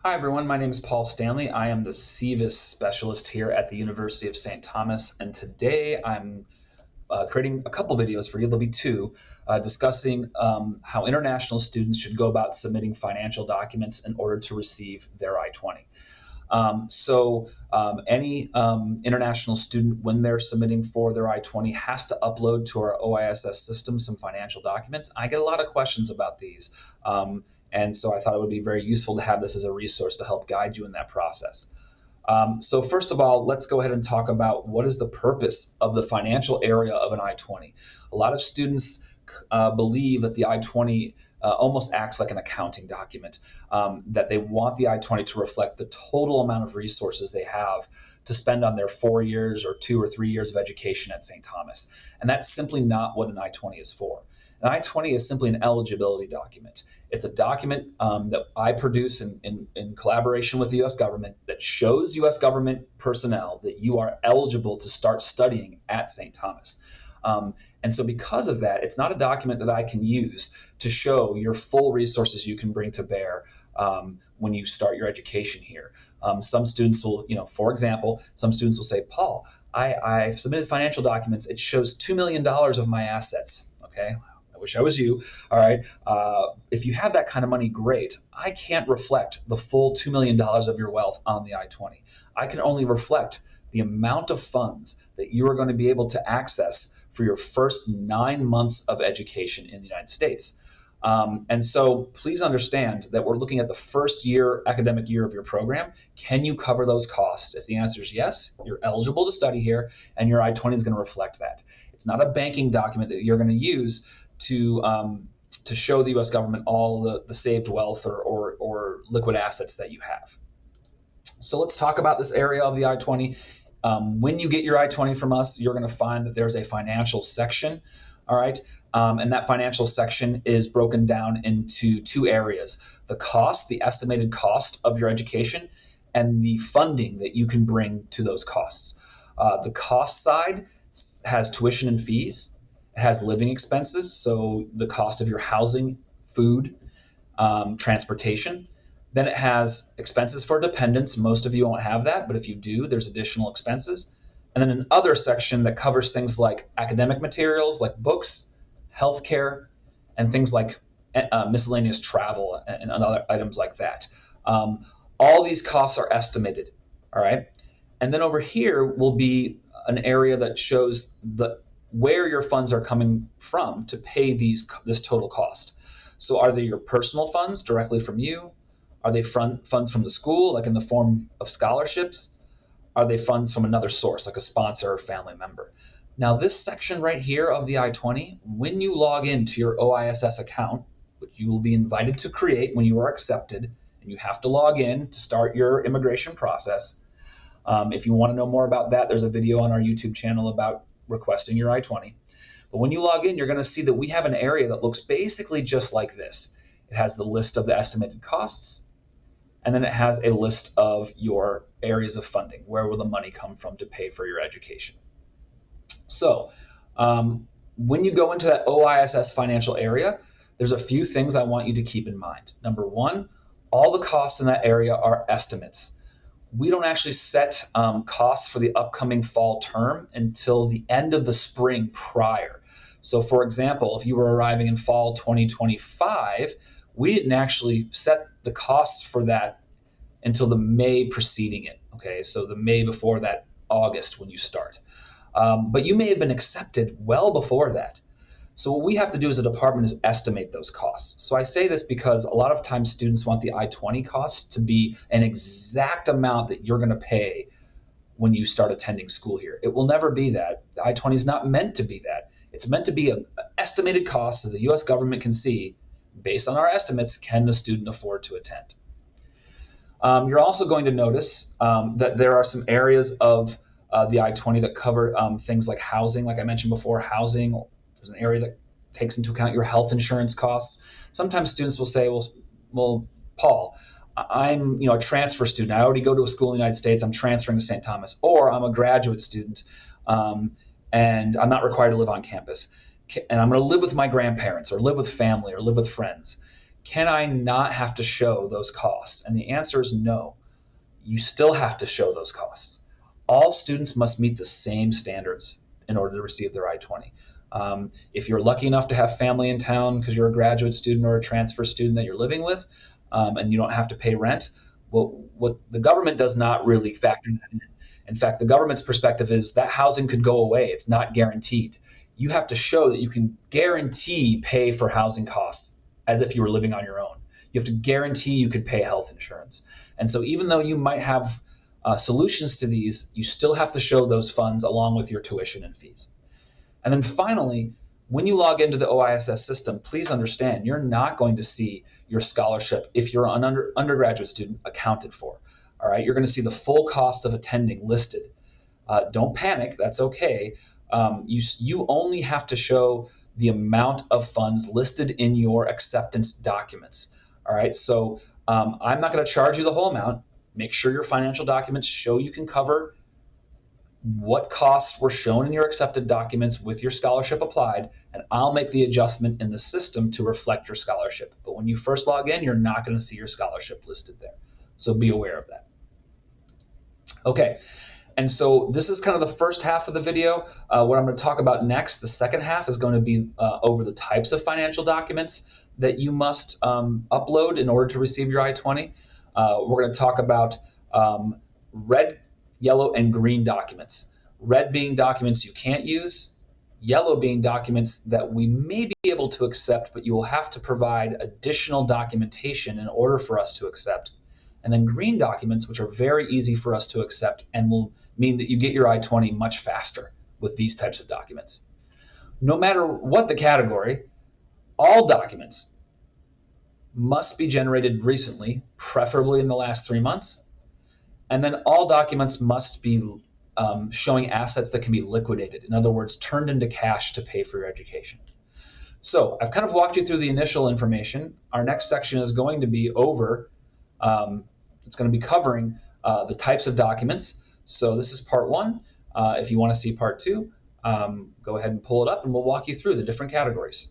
Hi everyone, my name is Paul Stanley. I am the CVIS specialist here at the University of St. Thomas, and today I'm creating a couple videos for you. There'll be two, discussing how international students should go about submitting financial documents in order to receive their I-20. Any international student, when they're submitting for their I-20, has to upload to our OISS system some financial documents. I get a lot of questions about these, and so I thought it would be very useful to have this as a resource to help guide you in that process. So first of all, let's go ahead and talk about what is the purpose of the financial area of an I-20. A lot of students believe that the I-20 almost acts like an accounting document, that they want the I-20 to reflect the total amount of resources they have to spend on their 4 years or 2 or 3 years of education at St. Thomas. And that's simply not what an I-20 is for. An I-20 is simply an eligibility document. It's a document that I produce in collaboration with the U.S. government that shows U.S. government personnel that you are eligible to start studying at St. Thomas. And so because of that, it's not a document that I can use to show your full resources you can bring to bear when you start your education here. Some students will, for example, some students will say, Paul, I've submitted financial documents. It shows $2 million of my assets. Okay. I wish I was you. All right. If you have that kind of money, great. I can't reflect the full $2 million of your wealth on the I-20. I can only reflect the amount of funds that you are going to be able to access for your first 9 months of education in the United States. And so please understand that we're looking at the first year, academic year of your program. Can you cover those costs? If the answer is yes, you're eligible to study here, and your I-20 is going to reflect that. It's not a banking document that you're going to use to show the U.S. government all the saved wealth or liquid assets that you have. So let's talk about this area of the I-20. When you get your I-20 from us, you're going to find that there's a financial section, all right? And that financial section is broken down into two areas: the cost, the estimated cost of your education, and the funding that you can bring to those costs. The cost side has tuition and fees. It has living expenses, so the cost of your housing, food, transportation. Then it has expenses for dependents. Most of you won't have that, but if you do, there's additional expenses. And then another section that covers things like academic materials, like books, healthcare, and things like miscellaneous travel and other items like that. All these costs are estimated, all right? And then over here will be an area that shows where your funds are coming from to pay this total cost. So are they your personal funds directly from you? Are they funds from the school, like in the form of scholarships? Are they funds from another source, like a sponsor or family member? Now, this section right here of the I-20, when you log into your OISS account, which you will be invited to create when you are accepted, and you have to log in to start your immigration process. If you want to know more about that, there's a video on our YouTube channel about requesting your I-20. But when you log in, you're going to see that we have an area that looks basically just like this. It has the list of the estimated costs, and then it has a list of your areas of funding. Where will the money come from to pay for your education? So when you go into that OISS financial area, there's a few things I want you to keep in mind. Number one, all the costs in that area are estimates. We don't actually set costs for the upcoming fall term until the end of the spring prior. So for example, if you were arriving in fall 2025, we didn't actually set the costs for that until the May preceding it, okay? So the May before that, August when you start. But you may have been accepted well before that. So what we have to do as a department is estimate those costs. So I say this because a lot of times students want the I-20 costs to be an exact amount that you're going to pay when you start attending school here. It will never be that. The I-20 is not meant to be that. It's meant to be an estimated cost so the U.S. government can see, based on our estimates, can the student afford to attend. You're also going to notice that there are some areas of the I-20 that cover things like housing. Like I mentioned before, housing. There's an area that takes into account your health insurance costs. Sometimes students will say, well, Paul, I'm a transfer student. I already go to a school in the United States. I'm transferring to St. Thomas. Or I'm a graduate student, and I'm not required to live on campus. And I'm going to live with my grandparents or live with family or live with friends. can I not have to show those costs? And the answer is no. You still have to show those costs. All students must meet the same standards in order to receive their I-20. If you're lucky enough to have family in town because you're a graduate student or a transfer student that you're living with, and you don't have to pay rent, well, what the government does not really factor that in. In fact, the government's perspective is that housing could go away. It's not guaranteed. You have to show that you can guarantee pay for housing costs as if you were living on your own. You have to guarantee you could pay health insurance. And so even though you might have solutions to these, you still have to show those funds along with your tuition and fees. And then finally, when you log into the OISS system, please understand you're not going to see your scholarship if you're an undergraduate student accounted for. All right, you're going to see the full cost of attending listed. Don't panic, that's okay. You only have to show the amount of funds listed in your acceptance documents. All right, so I'm not going to charge you the whole amount. Make sure your financial documents show you can cover what costs were shown in your accepted documents with your scholarship applied, and I'll make the adjustment in the system to reflect your scholarship. But when you first log in, you're not going to see your scholarship listed there. So be aware of that. Okay, and so this is kind of the first half of the video. What I'm going to talk about next, the second half, is going to be over the types of financial documents that you must upload in order to receive your I-20. We're going to talk about red, yellow, and green documents. Red being documents you can't use, yellow being documents that we may be able to accept, but you will have to provide additional documentation in order for us to accept. And then green documents, which are very easy for us to accept and will mean that you get your I-20 much faster with these types of documents. No matter what the category, all documents must be generated recently, preferably in the last 3 months. And then all documents must be showing assets that can be liquidated. In other words, turned into cash to pay for your education. So I've kind of walked you through the initial information. Our next section is going to be over, it's going to be covering the types of documents. So this is part one. If you want to see part two, go ahead and pull it up and we'll walk you through the different categories.